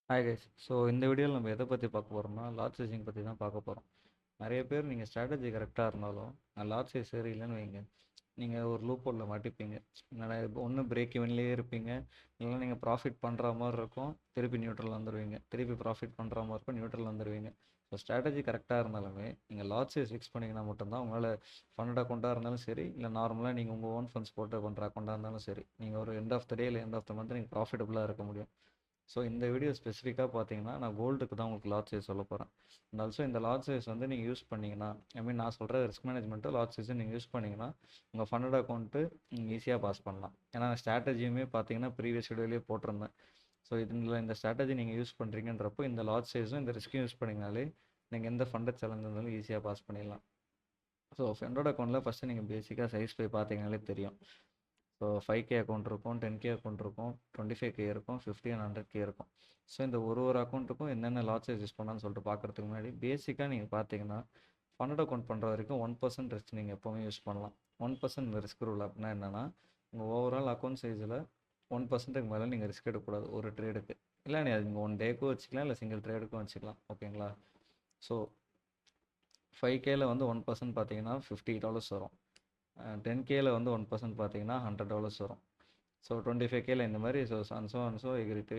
Hi guys. So இந்த வீடியோவில் நம்ம எதை பற்றி பார்க்க போகிறோம்னா லாட் சைஸிங் பற்றி தான் பார்க்க போகிறோம். நிறைய பேர் நீங்கள் ஸ்ட்ராட்டஜி கரெக்டாக இருந்தாலும் லாட் சைஸ் சரியில்லைன்னு வைங்க, நீங்கள் ஒரு லூப் ஹோலில் மாட்டிப்பீங்க. என்னடா ஒன்று பிரேக் இவன்லேயே இருப்பீங்க, இல்லைன்னா நீங்கள் ப்ராஃபிட் பண்ணுற மாதிரி இருக்கும், திருப்பி நியூட்ரல் வந்துடுவீங்க, திருப்பி ப்ராஃபிட் பண்ணுற மாதிரி இருக்கும், நியூட்ரல் வந்துடுவீங்க. ஸோ ஸ்ட்ராட்டஜி கரெக்டாக இருந்தாலுமே நீங்கள் லாட் சைஸ் ஃபிக்ஸ் பண்ணிங்கன்னா மட்டும்தான் உங்களால் ஃபண்ட் அக்கௌண்ட்டாக இருந்தாலும் சரி, இல்லை நார்மலாக நீங்கள் உங்கள் ஓன் ஃபண்ட்ஸ் போட்டு பண்ணுற அக்கௌண்ட்டாக இருந்தாலும் சரி, நீங்கள் ஒரு எண்ட் ஆஃப் த டே இல்லை எண்ட் ஆஃப் த மந்த் நீங்கள் ப்ராஃபிட்டபுளாக இருக்க முடியும். ஸோ இந்த வீடியோ ஸ்பெசிஃபிக்காக பார்த்தீங்கன்னா நான் கோல்டுக்கு தான் உங்களுக்கு லாட் சைஸ் சொல்ல போகிறேன். அண்ட் ஆல்சோ இந்த லாட் சைஸ் வந்து நீங்கள் யூஸ் பண்ணிங்கன்னா, நான் சொல்கிற ரிஸ்க் மேனேஜ்மெண்ட்டு லாட் சைஸை நீங்கள் யூஸ் பண்ணிங்கன்னா உங்கள் ஃபண்டட் அக்கௌண்ட்டு நீங்கள் ஈஸியாக பாஸ் பண்ணலாம். ஏன்னா ஸ்ட்ராட்டஜியுமே பார்த்தீங்கன்னா ப்ரீவியஸ் வீடியோலேயே போட்டிருந்தேன். ஸோ இதில் இந்த ஸ்ட்ராட்டஜி நீங்கள் யூஸ் பண்ணுறீங்கன்றப்போ இந்த லாட் சைஸும் இந்த ரிஸ்க்கும் யூஸ் பண்ணிங்கனாலே நீங்கள் எந்த ஃபண்டட் சேலஞ்ச் இருந்தாலும் ஈஸியாக பாஸ் பண்ணிடலாம். ஸோ ஃபண்டட் அக்கௌண்ட்டில் ஃபஸ்ட்டு நீங்கள் பேசிக்காக சைஸ் போய் பார்த்தீங்கனாலே தெரியும். ஸோ 5K அக்கௌண்ட் இருக்கும், 10K அக்கௌண்ட் இருக்கும், 25K இருக்கும், 50 and 100K இருக்கும். ஸோ இந்த ஒரு அக்கௌண்ட்டுக்கும் என்னென்ன லாட் சைஸ் யூஸ் பண்ணலான்னு சொல்லிட்டு பார்க்குறதுக்கு முன்னாடி பேசிக்காக நீங்கள் பார்த்தீங்கன்னா ஃபண்டட் அக்கௌண்ட் பண்ணுற வரைக்கும் 1% ரிஸ்க் நீங்கள் எப்போவுமே யூஸ் பண்ணலாம். 1% ரிஸ்க் ரூல் அப்படின்னா என்னென்னா, உங்கள் ஓவரால் அக்கௌண்ட் சைஸில் 1%க்கு மேலே நீங்கள் ரிஸ்க் எடுக்கக்கூடாது ஒரு ட்ரேடுக்கு. இல்லை நீங்கள் 1 டேக்கும் வச்சுக்கலாம், இல்லை சிங்கிள் ட்ரேடுக்கும் வச்சுக்கலாம். ஓகேங்களா? ஸோ 5Kல வந்து 1% பார்த்தீங்கன்னா $50 வரும். 10Kல வந்து 1% பார்த்தீங்கன்னா $100 வரும். ஸோ 25Kல இந்த மாதிரி ஸோ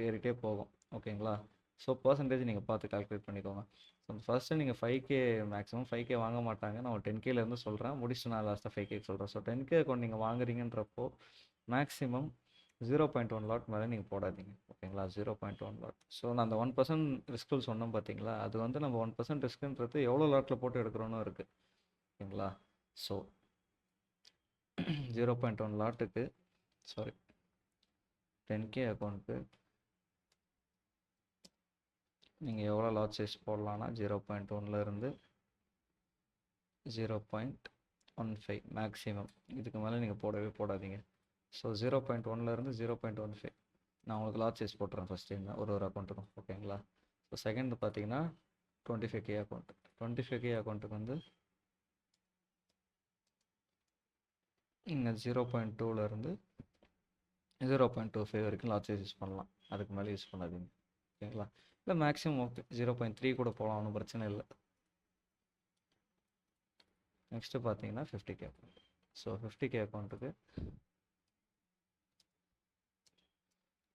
ஏறிட்டே போகும். ஓகேங்களா? ஸோ பர்சன்டேஜ் நீங்கள் பார்த்து கால்குலேட் பண்ணிக்கோங்க. ஸோ ஃபஸ்ட்டு நீங்கள் 5K மேக்ஸிமம் 5K வாங்க மாட்டாங்க. நான் 10Kலேருந்து சொல்கிறேன், முடிச்சுட்டு நான் லாஸ்ட்டாக 5K சொல்கிறேன். ஸோ 10K அக்கௌண்ட் நீங்கள் வாங்குறீங்கன்றப்போ மேக்ஸிமம் 0.1 லாட் மேலே நீங்கள் போடாதீங்க. ஓகேங்களா? 0.1 லாட். ஸோ நான் அந்த 1% ரிஸ்க்குன்னு சொன்னோம் பார்த்தீங்களா, அது வந்து நம்ம 1% ரிஸ்க்குன்றது எவ்வளோ லாட்டில் போட்டு எடுக்கிறோன்னு இருக்குது. ஓகேங்களா? ஸோ 0.1 லாட்டுக்கு 10K அக்கௌண்ட்டுக்கு நீங்கள் எவ்வளோ லாட் சைஸ் போடலான்னா 0.1லேருந்து 0.15 மேக்ஸிமம். இதுக்கு மேலே நீங்கள் போடவே போடாதீங்க. ஸோ 0.1லேருந்து 0.15 நான் உங்களுக்கு லாட் சைஸ் போட்டுறேன் ஃபஸ்ட்டு இந்த ஒரு அக்கௌண்ட்டுக்கும். ஓகேங்களா? ஸோ செகண்ட் பார்த்தீங்கன்னா 25K அக்கௌண்ட். 25K அக்கௌண்ட்டுக்கு வந்து நீங்கள் 0.2லேருந்து 0.25 வரைக்கும் லாட் சைஸ் யூஸ் பண்ணலாம். அதுக்கு மேலே யூஸ் பண்ணாதீங்க. ஓகேங்களா? இல்லை மேக்ஸிமம் ஓகே 0.3 கூட போகலாம், ஒன்றும் பிரச்சனை இல்லை. நெக்ஸ்ட்டு பார்த்தீங்கன்னா 50K அக்கௌண்ட். ஸோ 50K அக்கௌண்ட்டுக்கு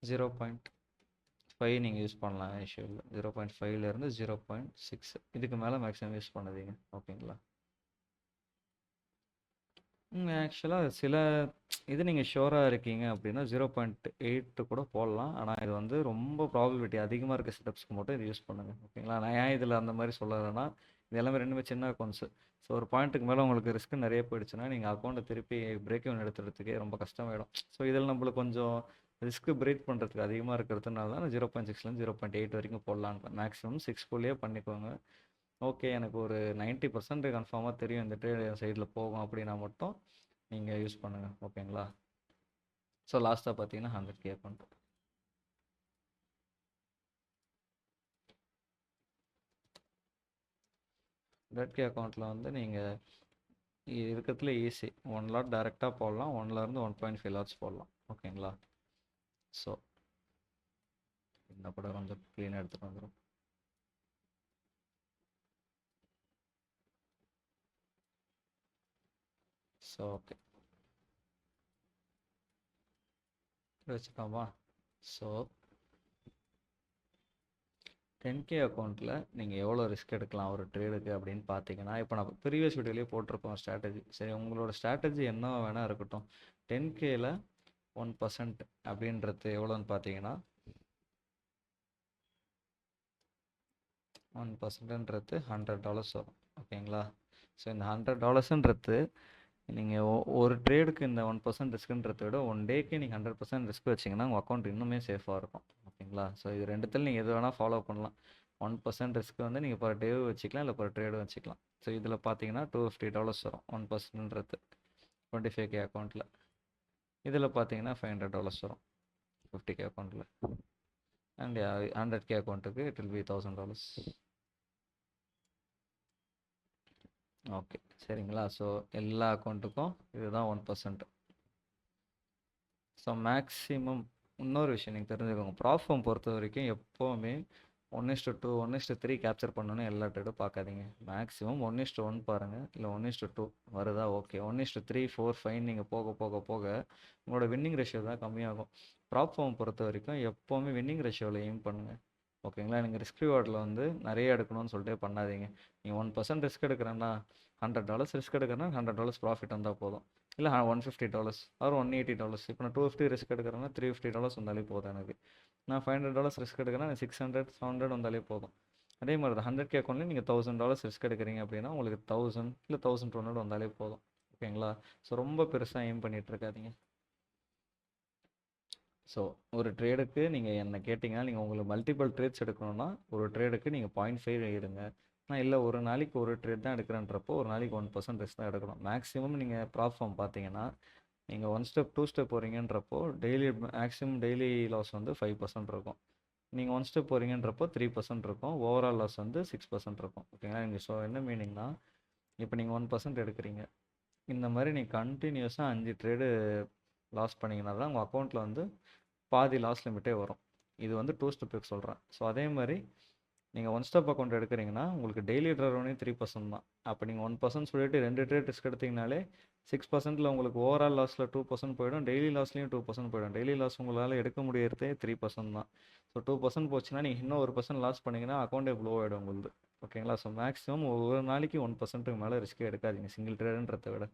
0.5 நீங்கள் யூஸ் பண்ணலாம், இஷ்யூ இல்லை. 0.5லேருந்து 0.6 இதுக்கு மேலே மேக்ஸிமம் யூஸ் பண்ணாதீங்க. ஓகேங்களா? ஆக்சுவலாக சில இது நீங்கள் ஷோராக இருக்கீங்க அப்படின்னா 0.8 கூட போடலாம். ஆனால் இது வந்து ரொம்ப ப்ராபபிலிட்டி அதிகமாக இருக்க செட்டப்ஸ்க்கு மட்டும் இது யூஸ் பண்ணுங்கள். ஓகேங்களா? நான் ஏன் இதில் அந்த மாதிரி சொல்லலைன்னா, இது எல்லாமே ரெண்டுமே சின்ன அக்கௌண்ட்ஸு. ஸோ ஒரு பாயிண்ட்டுக்கு மேலே உங்களுக்கு ரிஸ்க் நிறைய போயிடுச்சுன்னா நீங்கள் அக்கௌண்ட்டை திருப்பி பிரேக் இவன் எடுத்துறதுக்கே ரொம்ப கஷ்டமாயிடும். ஸோ இதில் நம்மளுக்கு கொஞ்சம் ரிஸ்க்கு பிரேக் பண்ணுறதுக்கு அதிகமாக இருக்கிறதுனால தான் 0.6லேருந்து 0.8 வரைக்கும் போடலான்னு. மேக்ஸிமம் 6 பண்ணிக்கோங்க. ஓகே, எனக்கு ஒரு 90% கன்ஃபார்மாக தெரியும் இந்த ட்ரேட் என் சைடில் போகும் அப்படின்னா மட்டும் நீங்கள் யூஸ் பண்ணுங்கள். ஓகேங்களா? ஸோ லாஸ்ட்டாக பார்த்தீங்கன்னா 100K அக்கௌண்ட். 100K அக்கௌண்ட்டில் வந்து நீங்கள் இருக்கிறதுல ஈஸி 1 லாட் டேரெக்டாக போடலாம், 1லேருந்து 1.5 லாட்ஸ் போடலாம். ஓகேங்களா? ஸோ இந்த படம் கொஞ்சம் க்ளீனாக எடுத்துகிட்டு வந்துடும். So okay வச்சுக்கோமா. ஸோ 10K அக்கௌண்ட்டில் நீங்கள் எவ்வளோ ரிஸ்க் எடுக்கலாம் ஒரு ட்ரேடுக்கு அப்படின்னு பார்த்தீங்கன்னா, இப்போ நான் ப்ரீவியஸ் வீடியோலேயே போட்டிருப்போம் ஸ்ட்ராட்டஜி. சரி, உங்களோட ஸ்ட்ராட்டஜி என்ன வேணால் இருக்கட்டும். 10Kல 1% அப்படின்றது எவ்வளோன்னு பார்த்தீங்கன்னா, 1%ன்றது $100 வரும். ஓகேங்களா? ஸோ இந்த $100ன்றது நீங்கள் ஒரு ட்ரேடுக்கு இந்த 1% ரிஸ்க்குன்றதை விட 1 டேக்கு நீங்கள் 100% ரிஸ்க் வச்சிங்கன்னா உங்கள் அக்கௌண்ட் இன்னுமே சேஃபாக இருக்கும். ஓகேங்களா? ஸோ இது ரெண்டுத்தில் நீங்கள் எது வேணால் ஃபாலோ பண்ணலாம். 1% ரிஸ்க் வந்து நீங்கள் பர் டேவும் வச்சுக்கலாம், இல்லை பர் ட்ரேடும் வச்சுக்கலாம். ஸோ இதில் பார்த்தீங்கன்னா $250 வரும் 1%ன்றது 25K அக்கௌண்ட்டில். இதில் பார்த்தீங்கன்னா $500 வரும் 50K அக்கௌண்ட்டில். அண்ட் 100K அக்கௌண்ட்டுக்கு இட் வில் பி $1000. ஓகே சரிங்களா? ஸோ எல்லா அக்கௌண்ட்டுக்கும் இதுதான் 1%. ஸோ மேக்ஸிமம் இன்னொரு விஷயம் நீங்கள் தெரிஞ்சுக்கோங்க, ப்ராப் ஃபார்ம் பொறுத்த வரைக்கும் எப்போவுமே 1:2 1:3 கேப்சர் பண்ணணும்னு எல்லா ட்ரேடும் பார்க்காதீங்க. மேக்ஸிமம் 1:1 பாருங்கள், இல்லை 1:2 வருதா ஓகே. 1:3 4 5 நீங்கள் போக போக போக உங்களோட வின்னிங் ரேஷியோ தான் கம்மியாகும். ப்ராப் ஃபார்ம் பொறுத்த வரைக்கும் எப்போவுமே வின்னிங் ரேஷியோவில் எய்ம் பண்ணுங்கள். ஓகேங்களா? நீங்கள் ரிஸ்க் ரிவார்டில் வந்து நிறைய எடுக்கணும்னு சொல்லிட்டு பண்ணாதீங்க. நீங்கள் 1% ரிஸ்க் எடுக்கிறேன்னா $100 ரிஸ்க் எடுக்கிறேன்னா $100 ப்ராஃபிட் வந்தால் போதும். இல்லை $150 ஆர் $180. இப்போ நான் $250 ரிஸ்க் எடுக்கிறேன்னா $350 வந்தாலே போதும் எனக்கு. நான் $500 ரிஸ்க் எடுக்கிறேன்னா 600 700 வந்தாலே போதும். அதே மாதிரி தான் 100K அக்கௌண்ட்லேயும் நீங்கள் $1000 ரிஸ்க் எடுக்கிறீங்க அப்படின்னா உங்களுக்கு 1000 இல்லை 1200 வந்தாலே போதும். ஓகேங்களா? ஸோ ரொம்ப பெருசாக எய்ம் பண்ணிகிட்டு இருக்காதீங்க. ஸோ ஒரு ட்ரேடுக்கு நீங்கள் என்ன கேட்டிங்கன்னா, நீங்கள் உங்களுக்கு மல்டிபிள் ட்ரேட்ஸ் எடுக்கணும்னா ஒரு ட்ரேடுக்கு நீங்கள் 0.5 எடுங்க. ஆனால் இல்லை ஒரு நாளைக்கு ஒரு ட்ரேட் தான் எடுக்கிறேன்றப்போ ஒரு நாளைக்கு 1% ரிஸ்க் தான் எடுக்கணும். மேக்ஸிமம் நீங்கள் ப்ராப் ஃபார்ம் பார்த்தீங்கன்னா நீங்கள் 1 ஸ்டெப் 2 ஸ்டெப் போகிறீங்கன்றப்போ மேக்ஸிமம் டெய்லி லாஸ் வந்து 5% இருக்கும். நீங்கள் 1 ஸ்டெப் போகிறீங்கன்றப்போ 3% இருக்கும். ஓவரால் லாஸ் வந்து 6% இருக்கும். ஓகேங்களா? நீங்கள் ஸோ என்ன மீனிங்னா, இப்போ நீங்கள் 1% எடுக்கிறீங்க, இந்த மாதிரி நீங்கள் கண்டினியூஸாக 5 ட்ரேடு லாஸ் பண்ணிங்கன்னா தான் உங்கள் அக்கௌண்ட்டில் வந்து பாதி லாஸ் லிமிட்டே வரும். இது வந்து 2 ஸ்டெப்புக்கு சொல்கிறேன். ஸோ அதே மாதிரி நீங்கள் 1 ஸ்டெப் அக்கௌண்ட் எடுக்கிறீங்கன்னா உங்களுக்கு டெய்லி ரெவன்யூ 3% தான். அப்போ நீங்கள் 1% சொல்லிட்டு 2 ட்ரேட் ரிஸ்க் எடுத்தீங்கனாலே 6%ல் உங்களுக்கு ஓவரால் லாஸில் 2% போயிடும், டெய்லி லாஸ்லேயும் 2% போயிடும். டெய்லி லாஸ் உங்களால் எடுக்க முடியறதே 3% தான். ஸோ 2% போச்சுன்னா நீங்கள் இன்னும் 1% லாஸ் பண்ணிங்கன்னா அக்கௌண்ட்டே ப்ளோ ஆகிடும் உங்களுக்கு. ஓகேங்களா? ஸோ மேக்ஸிமம் ஒரு நாளைக்கு 1%க்கு மேலே ரிஸ்க்கே எடுக்காதீங்க சிங்கிள் ட்ரேடுன்றதை விட.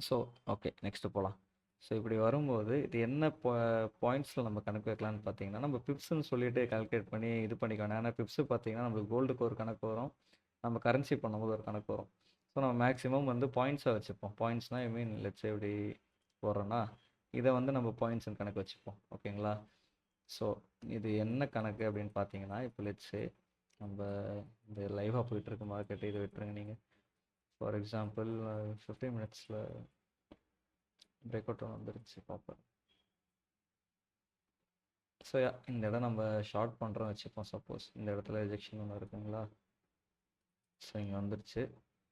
ஸோ ஓகே, நெக்ஸ்ட்டு போகலாம். ஸோ இப்படி வரும்போது இது என்ன பாயிண்ட்ஸில் நம்ம கணக்கு வைக்கலான்னு பார்த்தீங்கன்னா, நம்ம பிப்ஸ்ன்னு சொல்லிட்டு கால்குலேட் பண்ணி இது பண்ணிக்கணும். ஏன்னா பிப்ஸு பார்த்தீங்கன்னா நம்மளுக்கு கோல்டுக்கு ஒரு கணக்கு வரும், நம்ம கரன்சி பண்ணும்போது ஒரு கணக்கு வரும். ஸோ நம்ம மேக்ஸிமம் வந்து பாயிண்ட்ஸாக வச்சுப்போம். பாயிண்ட்ஸ்னால் லெட்ஸ் எப்படி போடுறோன்னா இதை வந்து நம்ம பாயிண்ட்ஸ்னு கணக்கு வச்சுப்போம். ஓகேங்களா? ஸோ இது என்ன கணக்கு அப்படின்னு பார்த்தீங்கன்னா, இப்போ லெட்ஸு நம்ம இந்த லைவாக போயிட்டுருக்கு மார்க்கெட்டு, இதை விட்டுருங்க நீங்கள். ஃபார் எக்ஸாம்பிள் 15 மினிட்ஸில் பிரேக் அவுட் வந்துருச்சு பார்ப்போம். ஸோ இந்த இடம் நம்ம ஷார்ட் பண்ணுறோம் வச்சுப்போம். சப்போஸ் இந்த இடத்துல ரிஜெக்ஷன் ஒன்று இருக்குங்களா? ஸோ இங்கே வந்துருச்சு,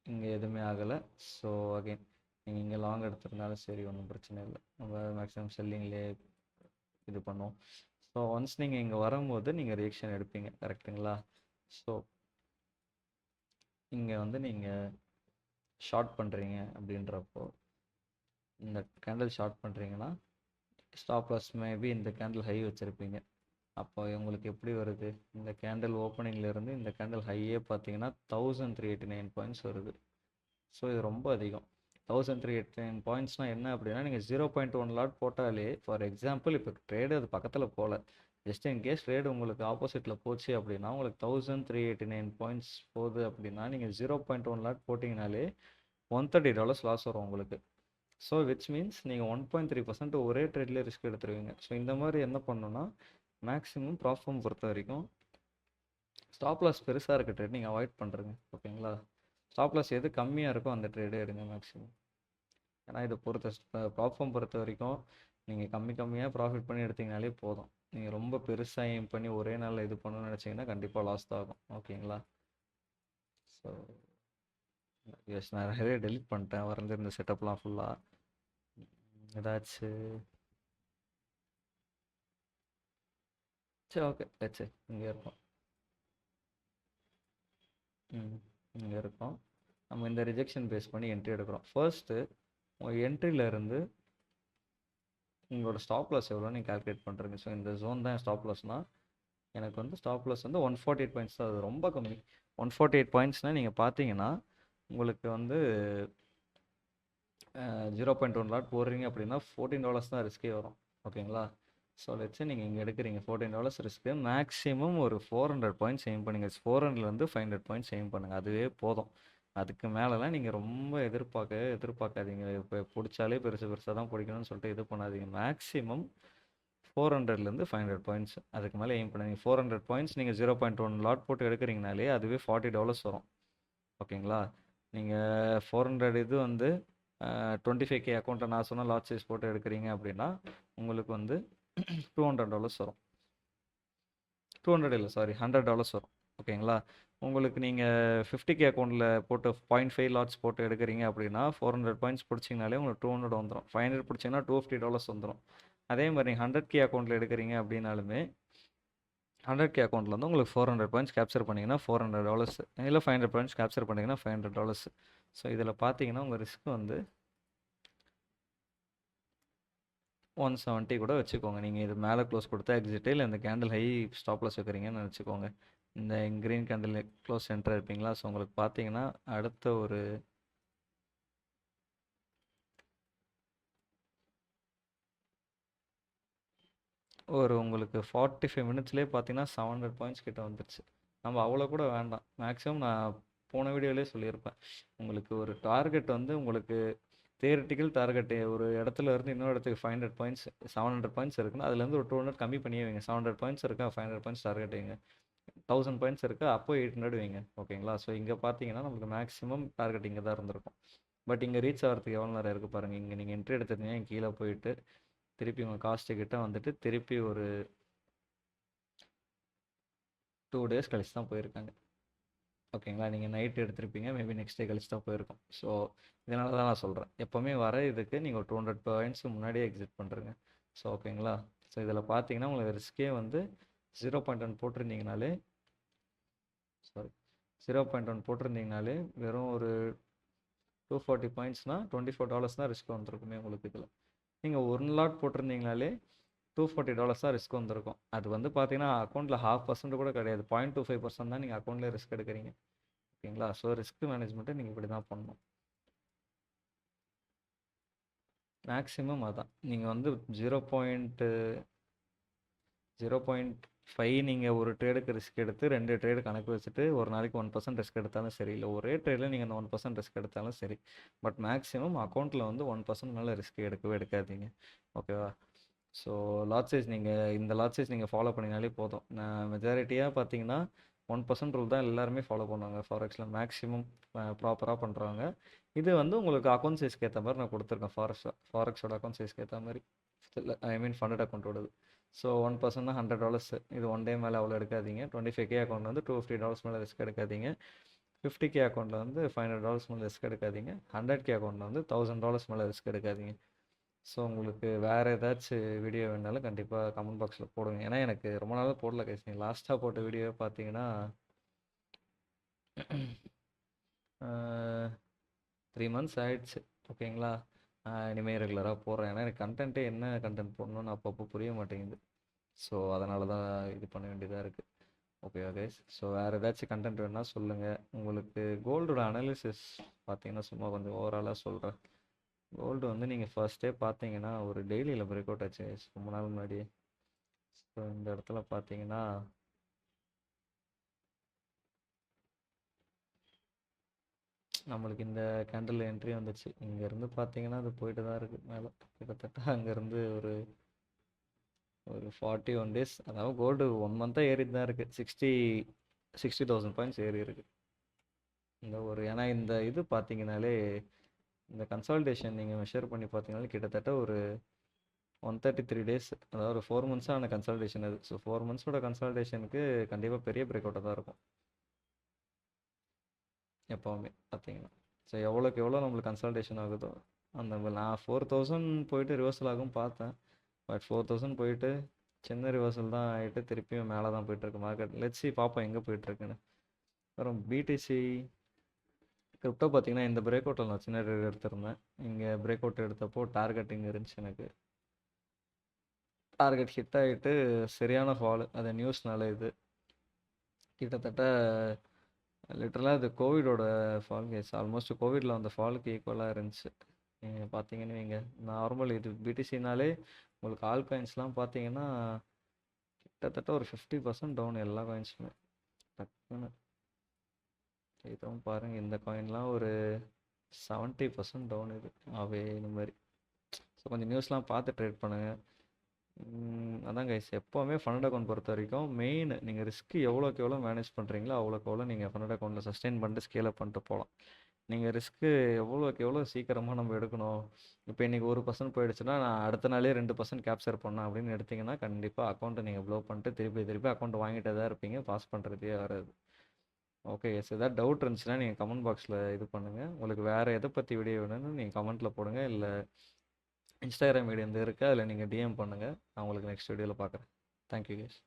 இங்கே எதுவுமே ஆகலை. ஸோ அகெயின் நீங்கள் இங்கே லாங் எடுத்துருந்தாலும் சரி, ஒன்றும் பிரச்சனை இல்லை, நம்ம மேக்ஸிமம் செல்லிங்லேயே இது பண்ணுவோம். ஸோ ஒன்ஸ் நீங்கள் இங்கே வரும்போது நீங்கள் ரியாக்ஷன் எடுப்பீங்க, கரெக்டுங்களா? ஸோ இங்கே வந்து நீங்கள் ஷார்ட் பண்ணுறீங்க அப்படின்றப்போ இந்த கேண்டில் ஷார்ட் பண்ணுறீங்கன்னா ஸ்டாப் லாஸ் மேபி இந்த கேண்டில் ஹை வச்சுருப்பீங்க. அப்போ உங்களுக்கு எப்படி வருது, இந்த கேண்டில் ஓப்பனிங்லேருந்து இந்த கேண்டில் ஹையே பார்த்தீங்கன்னா 1389 பாயிண்ட்ஸ் வருது. ஸோ இது ரொம்ப அதிகம். 1389 பாயிண்ட்ஸ்னால் என்ன அப்படின்னா, நீங்கள் 0.1 லாட் போட்டாலே, ஃபார் எக்ஸாம்பிள் இப்போ ட்ரேடு அது பக்கத்தில் போகல, ஜஸ்ட் இன்கேஸ் ட்ரேடு உங்களுக்கு ஆப்போசிட்டில் போச்சு அப்படின்னா உங்களுக்கு 1389 பாயிண்ட்ஸ் போகுது அப்படின்னா நீங்கள் 0.1 லாட் போட்டிங்கனாலே $130 லாஸ் வரும் உங்களுக்கு. ஸோ விச் மீன்ஸ் நீங்கள் 1.3% ஒரே ட்ரேட்லேயே ரிஸ்க் எடுத்துருவீங்க. ஸோ இந்த மாதிரி என்ன பண்ணணும்னா மேக்ஸிமம் ப்ராப் ஃபார்ம் பொறுத்த வரைக்கும் ஸ்டாப் லாஸ் பெருசாக இருக்க ட்ரேட் நீங்கள் அவாய்ட் பண்ணுறங்க. ஓகேங்களா? ஸ்டாப் லாஸ் எது கம்மியாக இருக்கோ அந்த ட்ரேடே எடுங்க மேக்ஸிமம். ஏன்னா இதை ப்ராப் ஃபார்ம் பொறுத்த வரைக்கும் நீங்கள் கம்மியாக ப்ராஃபிட் பண்ணி எடுத்தீங்கனாலே போதும். நீங்கள் ரொம்ப பெருசாக எய்ம் பண்ணி ஒரே நாளில் இது பண்ணணும்னு நினச்சிங்கன்னா கண்டிப்பாக லாஸ் தான் ஆகும். ஓகேங்களா? ஸோ எஸ், நான் நிறைய டெலிட் பண்ணிட்டேன் வரைஞ்சிருந்த செட்டப்லாம் ஃபுல்லாக. ஏதாச்சும் சரி ஓகே, லெட்ஸ் இங்கே இருக்கோம். இங்கே இருக்கோம். நம்ம இந்த ரிஜெக்ஷன் பேஸ் பண்ணி என்ட்ரி எடுக்கிறோம். ஃபர்ஸ்ட்டு உங்கள் என்ட்ரியிலேருந்து உங்களோட ஸ்டாப் லாஸ் எவ்வளோ நீங்கள் கால்குலேட் பண்ணுறீங்க. ஸோ இந்த ஜோன் தான் ஸ்டாப் லாஸ்னால் எனக்கு வந்து ஸ்டாப் லாஸ் வந்து 148 பாயிண்ட்ஸ் தான். அது ரொம்ப கம்மி. 148 பாயிண்ட்ஸ்னால் நீங்கள் பார்த்தீங்கன்னா உங்களுக்கு வந்து 0.1 லாட் போடுறீங்க அப்படின்னா $14 தான் ரிஸ்கே வரும். ஓகேங்களா? ஸோ லெட்ஸ் நீங்கள் இங்கே எடுக்கிறீங்க $14 ரிஸ்க்கு. மேக்ஸிமம் ஒரு 400 பாயிண்ட்ஸ் எய்ம் பண்ணுங்கள். 400லேருந்து 500 பாயிண்ட்ஸ் எய்ம் பண்ணுங்கள், அதுவே போதும். அதுக்கு மேலெலாம் நீங்கள் ரொம்ப எதிர்பார்க்காதீங்க. இப்போ பிடிச்சாலே பெருசாக தான் பிடிக்கணும்னு சொல்லிட்டு இது பண்ணாதீங்க. மேக்ஸிமம் 400லேருந்து 500 பாயிண்ட்ஸ், அதுக்கு மேலே எய்ம் பண்ணுங்க. 400 பாயிண்ட்ஸ் நீங்கள் 0.1 லாட் போட்டு எடுக்கிறீங்கனாலே அதுவே $40 வரும். ஓகேங்களா? நீங்கள் 400 இது வந்து 25K அக்கௌண்ட்டை நான் சொன்ன லாட் சைஸ் போட்டு எடுக்கிறீங்க அப்படின்னா உங்களுக்கு வந்து $200 வரும். 200 இல்லை, சாரி, $100 வரும். ஓகேங்களா? உங்களுக்கு நீங்கள் 50K அக்கௌண்ட்டில் போட்டு 0.5 லாட்ஸ் போட்டு எடுக்கிறீங்க அப்படின்னா 400 பாயிண்ட்ஸ் பிடிச்சிங்கனாலே உங்களுக்கு 200 வந்துடும். 500 பிடிச்சிங்கன்னா $250 வந்துடும். அதே மாதிரி நீங்கள் 100K அக்கௌண்ட்டில் எடுக்கிறீங்க அப்படின்னாலுமே 100K அக்கௌண்ட்டில் வந்து உங்களுக்கு 400 பாயிண்ட்ஸ் கேப்சர் பண்ணிங்கன்னா $400, இல்லை 500 பாயிண்ட்ஸ் கேப்சர் பண்ணிங்கன்னா $500. ஸோ இதில் பார்த்தீங்கன்னா உங்கள் ரிஸ்க் வந்து 170 கூட வச்சுக்கோங்க. நீங்கள் இது மேலே க்ளோஸ் கொடுத்தா எக்ஸிட்டு, இல்லை இந்த கேண்டில் ஹை ஸ்டாப் லாஸ் வைக்கிறீங்கன்னு நினச்சிக்கோங்க. இந்த க்ரீன் கேண்டில் க்ளோஸ் சென்டர் இருப்பீங்களா? ஸோ உங்களுக்கு பார்த்தீங்கன்னா அடுத்த ஒரு உங்களுக்கு 45 மினிட்ஸ்லேயே பார்த்தீங்கன்னா 700 பாயிண்ட்ஸ் கிட்ட வந்துருச்சு. நம்ம அவ்வளோ கூட வேண்டாம். மேக்ஸிமம் நான் போன வீடியோலேயே சொல்லியிருப்பேன். உங்களுக்கு ஒரு டார்கெட் வந்து உங்களுக்கு தியரிட்டிக்கல் டார்கெட் ஒரு இடத்துல இருந்து இன்னொரு இடத்துக்கு 500 பாயிண்ட்ஸ் 700 பாயிண்ட்ஸ் இருக்குன்னா அதுலேருந்து ஒரு 200 கம்மி பண்ணியே வைங்க. 700 பாயிண்ட்ஸ் இருக்கா, 500 பாயிண்ட்ஸ் டார்கெட் வைங்க. 1000 பாயிண்ட்ஸ் இருக்கா, அப்போ 800 வைங்க. ஓகேங்களா? ஸோ இங்கே பார்த்தீங்கன்னா நமக்கு மேக்ஸிமம் டார்கெட் இங்கே தான் இருந்திருக்கும். பட் இங்கே ரீச் ஆகிறதுக்கு எவ்வளோ நேரம் இருக்குது பாருங்கள். இங்கே நீங்கள் என்ட்ரி எடுத்துருந்தீங்க, கீழே போயிட்டு திருப்பி உங்கள் காஸ்ட்டு கிட்ட வந்துட்டு திருப்பி ஒரு 2 டேஸ் கழிச்சு தான் போயிருக்காங்க. ஓகேங்களா? நீங்கள் நைட் எடுத்திருப்பீங்க, மேபி நெக்ஸ்ட் டே கழிச்சு தான் போயிருக்கும். ஸோ இதனால தான் நான் சொல்கிறேன், எப்போவுமே வர இதுக்கு நீங்கள் ஒரு 200 பாயிண்ட்ஸுக்கு முன்னாடியே எக்ஸிட் பண்ணுறங்க. ஸோ ஓகேங்களா? ஸோ இதில் பார்த்தீங்கன்னா உங்களுக்கு ரிஸ்கே வந்து 0.1 போட்டிருந்தீங்கனாலே 0.1 போட்டிருந்தீங்கனாலே வெறும் ஒரு 240 பாயிண்ட்ஸ்னால் $24 தான் ரிஸ்க் வந்திருக்குமே உங்களுக்கு. இதில் நீங்கள் 1 லாட் போட்டிருந்தீங்கனாலே $240 தான் ரிஸ்க் வந்திருக்கும். அது வந்து பார்த்தீங்கன்னா அக்கௌண்ட்டில் 0.5% கூட கிடையாது, 0.25% தான் நீங்கள் அக்கௌண்ட்லேயே ரிஸ்க் எடுக்கிறீங்க. ஓகேங்களா? ஸோ ரிஸ்க் மேனேஜ்மெண்ட்டை நீங்கள் இப்படி தான் பண்ணணும். மேக்ஸிமம் அதான் நீங்கள் வந்து 0.5 நீங்கள் ஒரு ட்ரேடுக்கு ரிஸ்க் எடுத்து 2 ட்ரேடு கணக்கு வச்சுட்டு ஒரு நாளைக்கு 1% ரிஸ்க் எடுத்தாலும் சரி, இல்லை ஒரே ட்ரேடில் நீங்கள் அந்த 1% ரிஸ்க் எடுத்தாலும் சரி, பட் மேக்ஸிமம் அக்கௌண்ட்டில் வந்து 1% மேலே ரிஸ்க் எடுக்கவே எடுக்காதீங்க. ஓகேவா? ஸோ லாட் சைஸ் நீங்கள் இந்த லாட் சைஸ் நீங்கள் ஃபாலோ பண்ணினாலே போதும். நான் மெஜாரிட்டியாக பார்த்தீங்கன்னா 1% ரூல் தான் எல்லாருமே ஃபாலோ பண்ணுவாங்க. ஃபாரெக்ஸில் மேக்ஸிமம் ப்ராப்பராக பண்ணுறாங்க. இது வந்து உங்களுக்கு அக்கௌண்ட் சைஸ்க்கு ஏற்ற மாதிரி நான் கொடுத்துருக்கேன். ஃபாரெக்ஸோட அக்கௌண்ட் சைஸ்க்கு ஏற்ற மாதிரி, ஐ மீன் ஃபண்டட் அக்கௌண்ட்டோடது. ஸோ 1%னா $100. இது ஒன் டே மேலே அவ்வளோ எடுக்காதீங்க. 25K அக்கௌண்ட் வந்து $250 மேலே ரிஸ்க் எடுக்காதீங்க. 50K அக்கௌண்ட்டில் வந்து $500 மேலே ரிஸ்க் எடுக்காதீங்க. 100K அக்கௌண்ட்டில் வந்து $1000 மேலே ரிஸ்க் எடுக்காதீங்க. ஸோ உங்களுக்கு வேறு ஏதாச்சும் வீடியோ வேணாலும் கண்டிப்பாக கமெண்ட் பாக்ஸில் போடுங்க. ஏன்னா எனக்கு ரொம்ப நாளாக போடல கைஸ். நீங்கள் லாஸ்ட்டாக போட்ட வீடியோவை பார்த்தீங்கன்னா 3 மந்த்ஸ் ஆயிடுச்சு. ஓகேங்களா? இனிமேல் ரெகுலராக போடுறேன். ஏன்னா எனக்கு கண்டென்ட்டே என்ன கண்டென்ட் போடணும்னு அப்பப்போ புரிய மாட்டேங்குது. ஸோ அதனால தான் இது பண்ண வேண்டியதாக இருக்குது. Okay guys. ஸோ வேறு ஏதாச்சும் கண்டென்ட் வேணால் சொல்லுங்கள். உங்களுக்கு கோல்டோட அனாலிசிஸ் பார்த்தீங்கன்னா சும்மா கொஞ்சம் ஓவராலாக சொல்கிறேன். கோல்டு வந்து நீங்கள் ஃபர்ஸ்ட்டே பார்த்தீங்கன்னா ஒரு டெய்லியில் பிரேக் அவுட் ஆச்சு ரொம்ப நாள் முன்னாடி. ஸோ இந்த இடத்துல பார்த்தீங்கன்னா நம்மளுக்கு இந்த கேண்டில் என்ட்ரி வந்துச்சு. இங்கேருந்து பார்த்தீங்கன்னா அது போயிட்டு தான் இருக்குது மேலே. கிட்டத்தட்ட அங்கேருந்து ஒரு 41 டேஸ், அதாவது கோல்டு 1 மந்த்தாக ஏறிட்டு தான் இருக்குது. 60,000 பாயிண்ட்ஸ் ஏறி இருக்குது இந்த ஒரு. ஏன்னா இந்த இது பார்த்தீங்கன்னாலே இந்த கன்சால்டேஷன் நீங்கள் மெஷர் பண்ணி பார்த்தீங்கன்னாலே கிட்டத்தட்ட ஒரு 133 டேஸ், அதாவது ஒரு 4 மந்த்ஸான கன்சல்டேஷன் அது. ஸோ 4 மந்த்ஸோட கன்சல்டேஷனுக்கு கண்டிப்பாக பெரிய பிரேக் அவுட்டாக தான் இருக்கும் எப்போவுமே பார்த்தீங்கன்னா. ஸோ எவ்வளோக்கு எவ்வளோ நம்மளுக்கு கன்சல்டேஷன் ஆகுதோ அந்த நான் 4000 போயிட்டு ரிவர்சல் ஆகும் பார்த்தேன். பட் 4000 போயிட்டு சின்ன ரிவர்சல் தான் ஆகிட்டு திருப்பியும் மேலே தான் போயிட்டுருக்கு மார்க்கெட். லெட்ஸி பார்ப்போம் எங்கே போயிட்டுருக்குன்னு. அப்புறம் பிடிசி கிரிப்டோ பார்த்தீங்கன்னா இந்த பிரேக் அவுட்டில் நான் சின்ன ட்ரேட் எடுத்திருந்தேன். இங்கே பிரேக் அவுட் எடுத்தப்போ டார்கெட் இங்கே இருந்துச்சு. எனக்கு டார்கெட் ஹிட் ஆகிட்டு சரியான ஃபால். அது நியூஸ்னால இது கிட்டத்தட்ட லிட்டரலாக இது கோவிடோட ஃபால் கேஸ். ஆல்மோஸ்ட் கோவிடில் அந்த ஃபாலுக்கு ஈக்குவலாக இருந்துச்சு. நீங்கள் பார்த்தீங்கன்னு வைங்க, நார்மல் இது பிடிசினாலே உங்களுக்கு ஆல் காயின்ஸ்லாம் பார்த்தீங்கன்னா கிட்டத்தட்ட ஒரு 50% டவுன் எல்லா காயின்ஸுமே டக்குன்னு. இதுவும் பாருங்கள், இந்த காயின்லாம் ஒரு 70% டவுன் இது அவே இந்த மாதிரி. ஸோ கொஞ்சம் நியூஸ்லாம் பார்த்து ட்ரேட் பண்ணுங்கள். அதான் கைஸ், எப்போவுமே ஃபண்ட் அக்கௌண்ட் பொறுத்த வரைக்கும் மெயின் நீங்கள் ரிஸ்க் எவ்வளோக்கு எவ்வளோ மேனேஜ் பண்ணுறீங்களோ அவ்வளோக்கு எவ்வளோ நீங்கள் ஃபண்ட் அக்கௌண்ட்டில் சஸ்டெயின் பண்ணிட்டு ஸ்கேல் அப் பண்ணிட்டு போகலாம். நீங்கள் ரிஸ்க்கு எவ்வளோக்கு எவ்வளோ சீக்கிரமாக நம்ம எடுக்கணும். இப்போ இன்றைக்கி 1% போயிடுச்சுன்னா நான் அடுத்த நாளே 2% கேப்சர் பண்ணேன் அப்படின்னு எடுத்திங்கன்னா கண்டிப்பாக அக்கௌண்ட்டை நீங்கள் ப்ளோ பண்ணிட்டு திருப்பி அக்கௌண்ட் வாங்கிட்டே தான் இருப்பீங்க. பாஸ் பண்ணுறதே வராது. ஓகே எஸ், ஏதாவது டவுட் இருந்துச்சுன்னா நீங்கள் கமெண்ட் பாக்ஸில் இது பண்ணுங்கள். உங்களுக்கு வேறு எதை பற்றி வீடியோ வேணும்னு நீங்கள் கமெண்ட்டில் போடுங்க. இல்லை இன்ஸ்டாகிராம் ஐடி வந்து இருக்குது. அதில் நீங்கள் டிஎம் பண்ணுங்கள். நான் உங்களுக்கு நெக்ஸ்ட் வீடியோவில் பார்க்குறேன். Thank you guys.